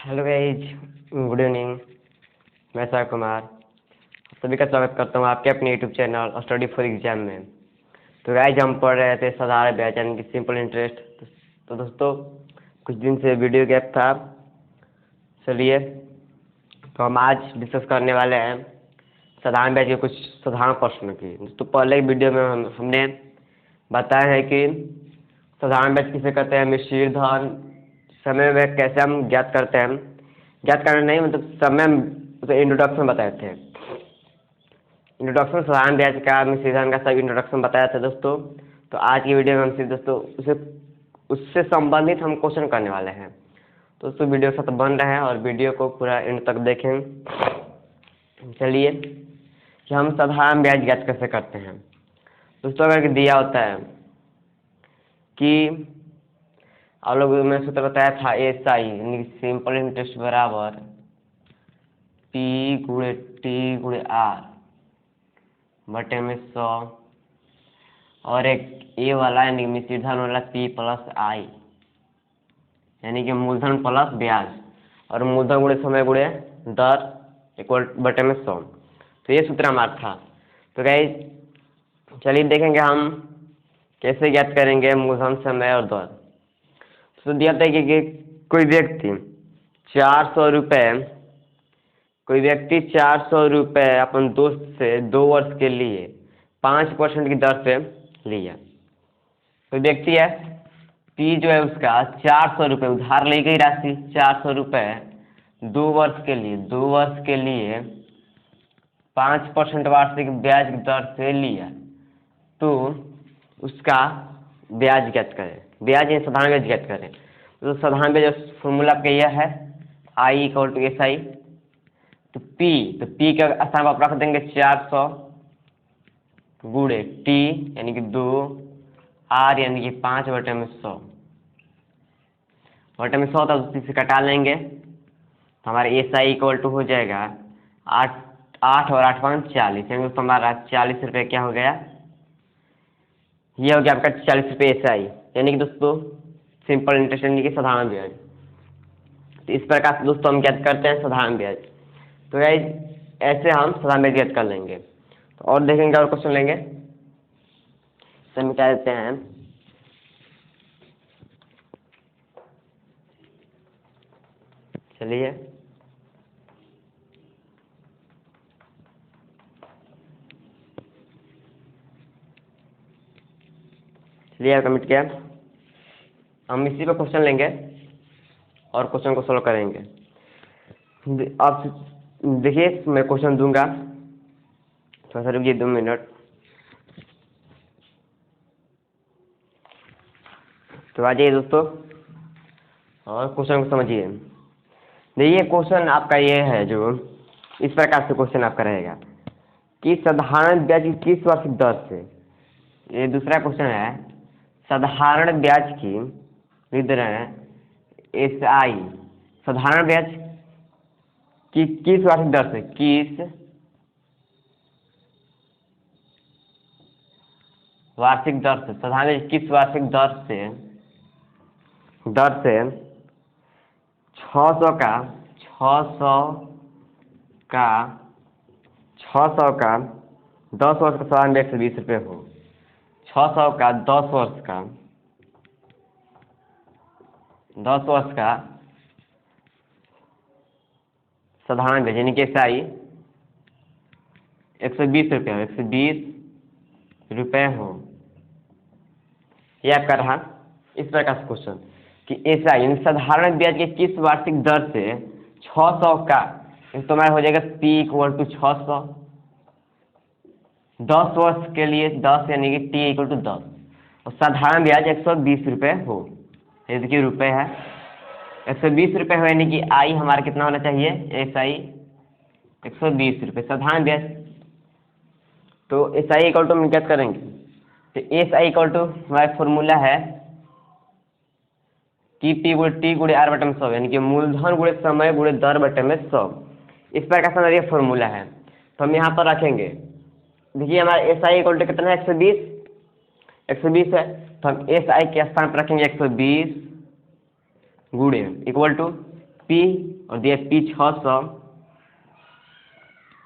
Hello guys, good evening. मैं sir Kumar सभी का स्वागत करता हूँ आपके अपने YouTube channel study for exam में। तो गाइज हम पढ़ रहे थे साधारण ब्याज यानी कि सिंपल इंटरेस्ट। तो दोस्तों कुछ दिन से वीडियो गैप था, चलिए तो हम आज डिस्कस करने वाले हैं साधारण ब्याज के कुछ साधारण प्रश्नों की। तो पहले वीडियो में हमने बताया है कि साधारण ब्याज किसे कहते हैं, मिश्रित धन समय में कैसे हम ज्ञात करते हैं, ज्ञात करना नहीं मतलब समय तो इंट्रोडक्शन बताए थे। इंट्रोडक्शन साधारण ब्याज का, मिश्रित धन का सब इंट्रोडक्शन बताया था दोस्तों। तो आज की वीडियो में हम सिर्फ दोस्तों उससे संबंधित हम क्वेश्चन करने वाले हैं। तो दोस्तों वीडियो के साथ बन रहे हैं और वीडियो को पूरा एंड तक देखें। चलिए कि हम साधारण ब्याज ज्ञात कैसे करते हैं। दोस्तों अगर दिया होता है कि आप लोग में सूत्र बताया था SI यानी सिंपल इंटरेस्ट बराबर P गुणे T गुणे R बटे में 100 और एक ए वाला यानी मिश्रित धन वाला P प्लस I यानी कि मूलधन प्लस ब्याज और मूलधन गुणे समय गुणे दर इक्वल बटे में 100। तो ये सूत्र हमारा था। तो गाइस चलिए देखेंगे हम कैसे ज्ञात करेंगे मूलधन, समय और दर। तो दिया था कि कोई व्यक्ति 400 रुपये अपन दोस्त से 2 वर्ष के लिए 5% की दर से लिया। कोई व्यक्ति है पी जो है उसका 400 रुपये उधार ली गई राशि 400 रुपये 2 वर्ष के लिए 5% वार्षिक ब्याज की दर से लिया। तो उसका ब्याज ज्ञात करें, ब्याज या साधारण ब्याज ज्ञात करें। तो साधारण ब्याज फॉर्मूला आपका यह है I इक्वल टू SI। तो P का स्थान आप रख देंगे 400 गुणे T यानी कि 2 R यानी कि 5 बटे में 100 तो उसी से कटा लेंगे। तो हमारे SI इक्वल टू हो जाएगा 8 और 8 5 40 यानी तो हमारा 40 रुपये क्या हो गया, यह हो गया आपका 40 रुपये SI यानी कि दोस्तों सिंपल इंटरेस्ट यानी कि साधारण ब्याज। तो इस प्रकार से दोस्तों हम ज्ञात करते हैं साधारण ब्याज। तो गाइस ऐसे हम साधारण ब्याज ज्ञात कर लेंगे। तो और देखेंगे और क्वेश्चन लेंगे। तो हम क्या देते हैं, चलिए कमिट किया। हम इसी पे क्वेश्चन लेंगे और क्वेश्चन को सोल्व करेंगे। आप देखिए मैं क्वेश्चन दूंगा, थोड़ा सा रुकिए 2 मिनट। तो आ जाइए दोस्तों और क्वेश्चन को समझिए। देखिए क्वेश्चन आपका ये है, जो इस प्रकार से क्वेश्चन आपका रहेगा कि साधारण ब्याज की किस वार्षिक दर से, ये दूसरा क्वेश्चन है, साधारण ब्याज की वितरण SI साधारण ब्याज की किस वार्षिक दर से, किस वार्षिक दर से, साधारण ब्याज किस वार्षिक दर से 600 का 10 वर्ष का साधारण ब्याज 120 रुपये हो। 600 का 10 वर्ष का साधारण ब्याज यानी कि SI 120 रुपये हो। यह आपका रहा इस प्रकार से क्वेश्चन कि SI यानी साधारण ब्याज के किस वार्षिक दर से 600 का, तो हमारा हो जाएगा P इक्वल टू 600 10 वर्ष के लिए 10 यानी कि T इक्वल टू 10 और साधारण ब्याज 120 रुपये हो। ये देखिए रुपये है, 120 रुपये हो यानी कि I हमारा कितना होना चाहिए, SI 120 रुपये साधारण ब्याज। तो SI इक्वल टू हम क्या करेंगे, तो SI इक्वल टू हमारा फॉर्मूला है कि P गुणे T गुणे R बटे में 100 यानी कि मूलधन गुणे समय गुणे दर बटे में 100। इस प्रकार से हमारा फॉर्मूला है। तो हम यहाँ पर रखेंगे, देखिए हमारा SI इक्वल टू कितना है, 120 है। तो हम SI के स्थान पर रखेंगे 120 गुणे इक्वल टू पी और दिया पी 600,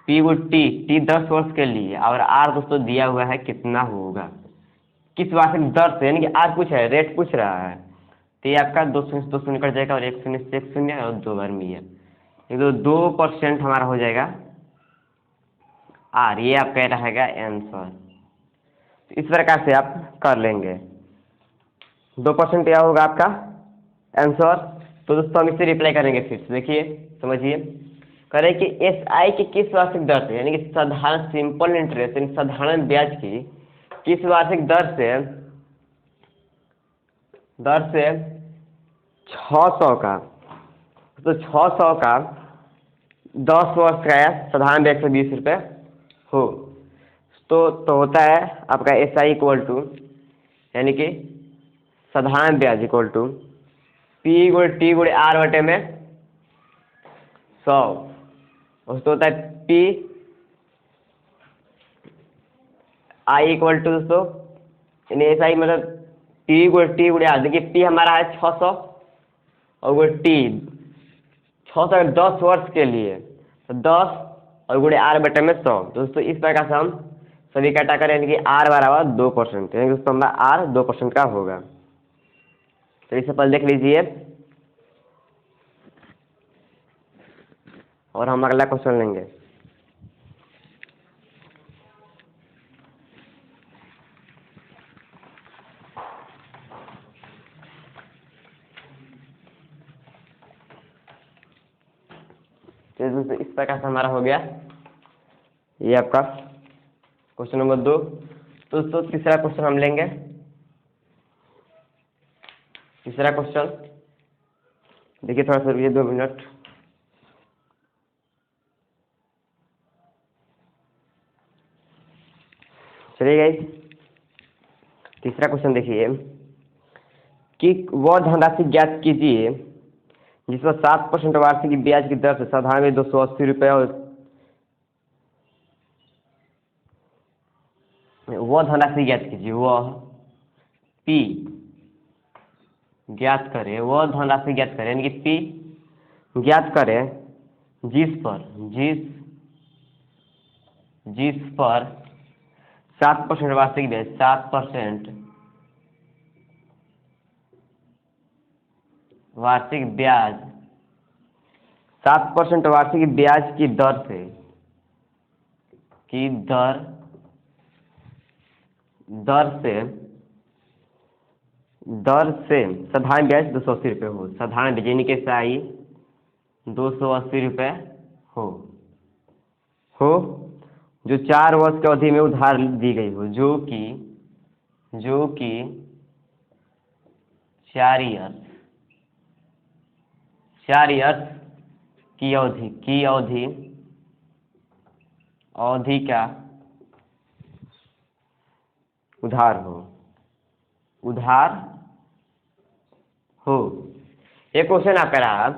पी वो टी 10 वर्ष के लिए, और आर दोस्तों दिया हुआ है कितना होगा, किस वार्षिक दर से, यानी कि आर पूछ है, रेट पूछ रहा है। तो ये आपका 2 कट जाएगा और 1 शून्य से 1 शून्य और 2 बार में है, तो 2% हमारा हो जाएगा आर। ये आपका रहेगा आंसर। तो इस प्रकार से आप कर लेंगे, 2% क्या होगा आपका आंसर। तो दोस्तों हम इसे रिप्लाई करेंगे फिर से, देखिए समझिए, करें कि एस आई की किस वार्षिक दर से, यानी कि साधारण सिंपल इंटरेस्ट यानी साधारण ब्याज की किस वार्षिक दर से 600 का, तो 600 का 10 वर्ष का है, साधारण ब्याज 120 रुपये हो, तो होता है आपका एस आई इक्वल टू, यानी कि साधारण ब्याज इक्वल टू पी गुणे टी गुणे आर बटे में 100, उसको होता है पी आई इक्वल टू दोस्तों, यानी एस आई मतलब पी गुणे टी गुणे आर। देखिए पी हमारा है 600 और गुणे टी 600 10 वर्ष के लिए, तो 10 और गुणे आर बटे में 100। दोस्तों इस प्रकार से हम सभी का करें, यानी कि आर बराबर 2%, यानी दोस्तों हमारा आर 2% का होगा। तो इसे पहले देख लीजिए और हम अगला क्वेश्चन लेंगे। तो दोस्तों इस प्रकार से हमारा हो गया ये आपका क्वेश्चन नंबर 2। तो दोस्तों तीसरा क्वेश्चन हम लेंगे। तीसरा क्वेश्चन देखिए, थोड़ा सा रुकिए 2 मिनट। चलिए गाइस, तीसरा क्वेश्चन देखिए कि वह धनराशि ज्ञात कीजिए जिस पर 7% वार्षिक ब्याज की दर से साधारण में 280 रुपये, और वह धनराशि ज्ञात कीजिए, वह पी ज्ञात करें, वह धनराशि ज्ञात करें, यानी कि पी ज्ञात करें जिस पर 7% वार्षिक ब्याज 7% वार्षिक ब्याज 7% वार्षिक ब्याज की दर से साधारण ब्याज 280 रुपये हो, साधारण ब्याज यानी कि साई 280 रुपये हो जो 4 वर्ष की अवधि में उधार दी गई हो, जो कि 4 ईयर्स की अवधि का उधार हो। एक क्वेश्चन आपका रहा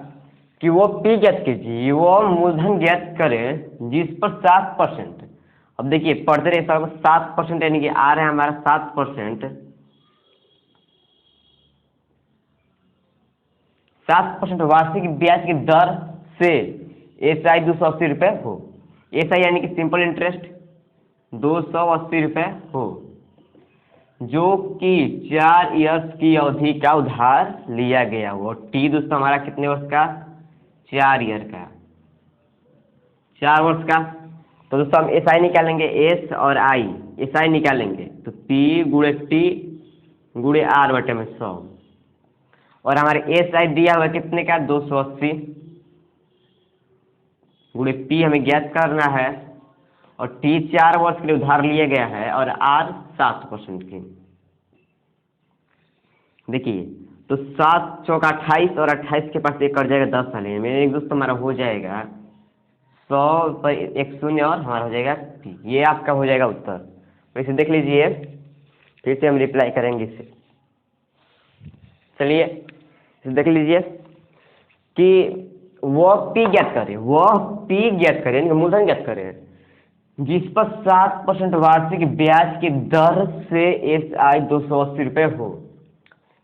कि वो पी ज्ञात कीजिए, वो मूलधन ज्ञात करें जिस पर 7%, अब देखिए पढ़ते रहे 7%, यानी कि आ रहा है हमारा 7% 7% वार्षिक ब्याज की दर से एस आई 280 रुपये हो, एस आई यानी कि सिंपल इंटरेस्ट 280 रुपये हो, जो कि 4 ईयर्स की अवधि का उधार लिया गया हो। टी दोस्तों हमारा कितने वर्ष का, 4 ईयर का, 4 वर्ष का। तो दोस्तों हम एस आई निकालेंगे, एस और आई, एस आई निकालेंगे तो पी गुणे टी गुणे आर बटे में 100, और हमारे एस आई दिया हुआ कितने का 280 गुणे पी हमें ज्ञात करना है, और टी 4 वर्ष के लिए उधार लिया गया है, और आर 7% की। देखिए तो 7 चौका 28 और 28 के पास एक कट जाएगा 10 साल में, एक दोस्तों हमारा हो जाएगा 100 पर 1 शून्य और हमारा हो जाएगा पी। ये आपका हो जाएगा उत्तर। तो इसे देख लीजिए, फिर से हम रिप्लाई करेंगे इसे। चलिए इसे देख लीजिए कि वह पी ज्ञात करें, यानी मूलधन ज्ञात करें जिस पर 7% वार्षिक ब्याज की दर से एस आई 280 रुपये हो,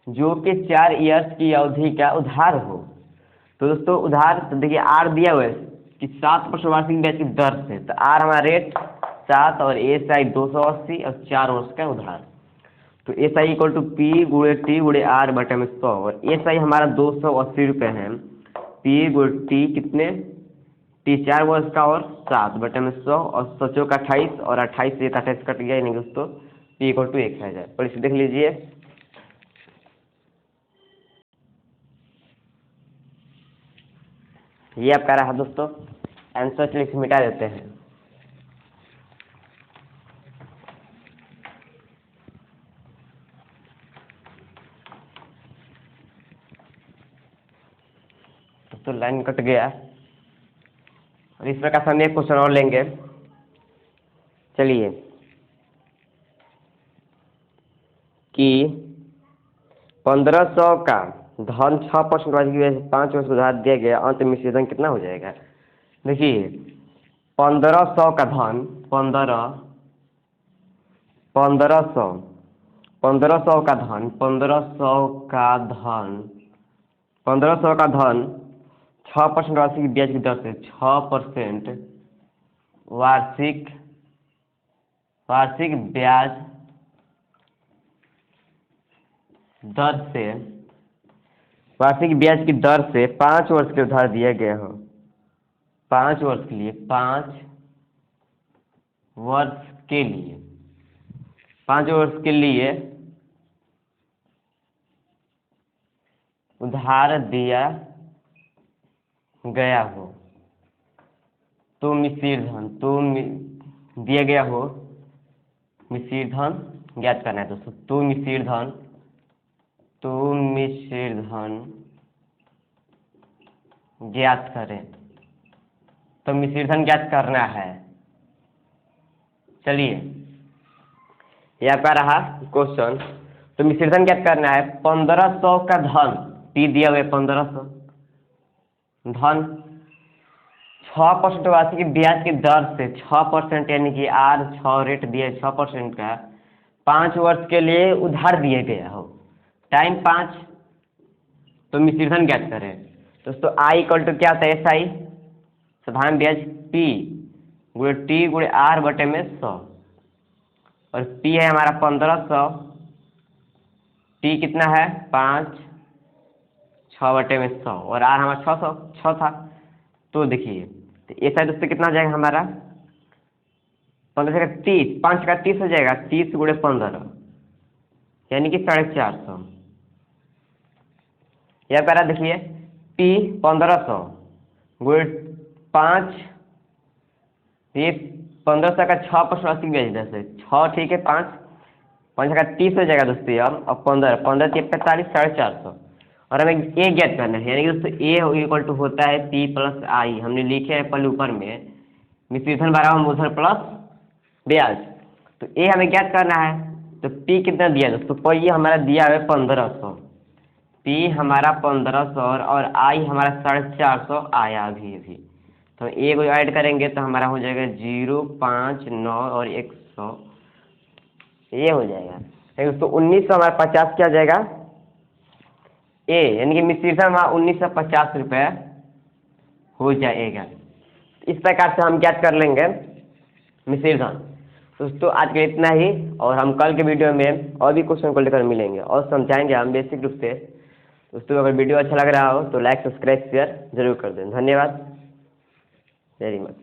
जो कि 4 ईयर्स की अवधि का उधार हो। तो दोस्तों उधार तो देखिए आर दिया हुआ है कि 7% वार्षिक ब्याज की दर से, तो आर हमारा रेट 7 और एस आई 280 और 4 वर्ष का उधार। तो S I equal to P गुणे टी गुणे आर बटे में 100, और एस आई हमारा 280 रुपये है, पी गुणे टी कितने, टी 4 वर्ष का और 7 बटे में 100, और 100 का 28 और 28 से 28 कट गया, नहीं दोस्तों पी इक्वल टू 1000। और इसे देख लीजिए, ये आपका रहा दोस्तों आंसर। चलिए इसे मिटा देते हैं। तो लाइन कट गया, और इस प्रकार से हम एक क्वेश्चन और लेंगे। चलिए कि 1500 का धन 6% वार्षिक ब्याज 5 वर्ष उधार दिया गया, अंत में मिश्रित धन कितना हो जाएगा। देखिए 1500 का धन 1500 का धन 1500 का धन 6% वार्षिक ब्याज की दर से 6% वार्षिक ब्याज दर से, वार्षिक ब्याज की दर से 5 वर्ष के उधार दिया गया हो। 5 वर्ष के लिए 5 वर्ष के लिए उधार दिया गया हो, तो मिश्रित धन दिया गया हो, मिश्रित धन ज्ञात करना है दोस्तों। तो मिश्रित धन ज्ञात करें, तो मिश्रित धन ज्ञात करना है। चलिए यहाँ पर रहा क्वेश्चन। तो मिश्रित धन ज्ञात करना है। 1500 का धन पी दिया हुआ है, 1500 धन 6% वार्षिक ब्याज की दर से 6%, यानी कि आर 6 रेट दिया 6% का 5 वर्ष के लिए उधार दिए गया हो, टाइम 5। तो मिश्रित धन ज्ञात करें दोस्तों। आई इक्वल टू क्या होता है, एस आई साधारण ब्याज पी गुणे टी गुणे आर बटे में 100, और पी है हमारा 1500, टी कितना है 5, 6 बटे में 100, और आर हमारा 6 था। तो देखिए तो एस आई दोस्तों कितना हो जाएगा हमारा 15 का 30, 5 का 30 हो जाएगा, 30 गुणे 15 यानी कि 450। यह पैरा देखिए पी 1500 गुणे 5, ये 1500 का 6% वार्षिक ब्याज दर से 6, ठीक है 5 का 30 हो जाएगा दोस्तों, अब 15 3 45, 450। और हमें ए ज्ञात करना है, यानी कि दोस्तों ए इक्वल टू होता है पी प्लस आई। हमने लिखे हैं पहले ऊपर में मिश्रित धन बराबर मूलधन प्लस ब्याज। तो ए हमें ज्ञात करना है। तो पी कितना दिया दोस्तों, पी हमारा दिया है 1500, पी हमारा 1500 और आई हमारा 450 आया अभी। तो ए को ऐड करेंगे तो हमारा हो जाएगा 0, 5, 9 और 100, ये हो जाएगा। दोस्तों 1900 हमारा 50 क्या जाएगा ए, यानी कि मिश्रित धन हमारा 1950 रुपये हो जाएगा। इस प्रकार से हम ज्ञात कर लेंगे मिश्रित धन। दोस्तों आज के इतना ही, और हम कल के वीडियो में और भी क्वेश्चन को लेकर मिलेंगे और समझाएंगे हम बेसिक रूप से। दोस्तों अगर वीडियो अच्छा लग रहा हो तो लाइक सब्सक्राइब शेयर जरूर कर दें। धन्यवाद वेरी मच।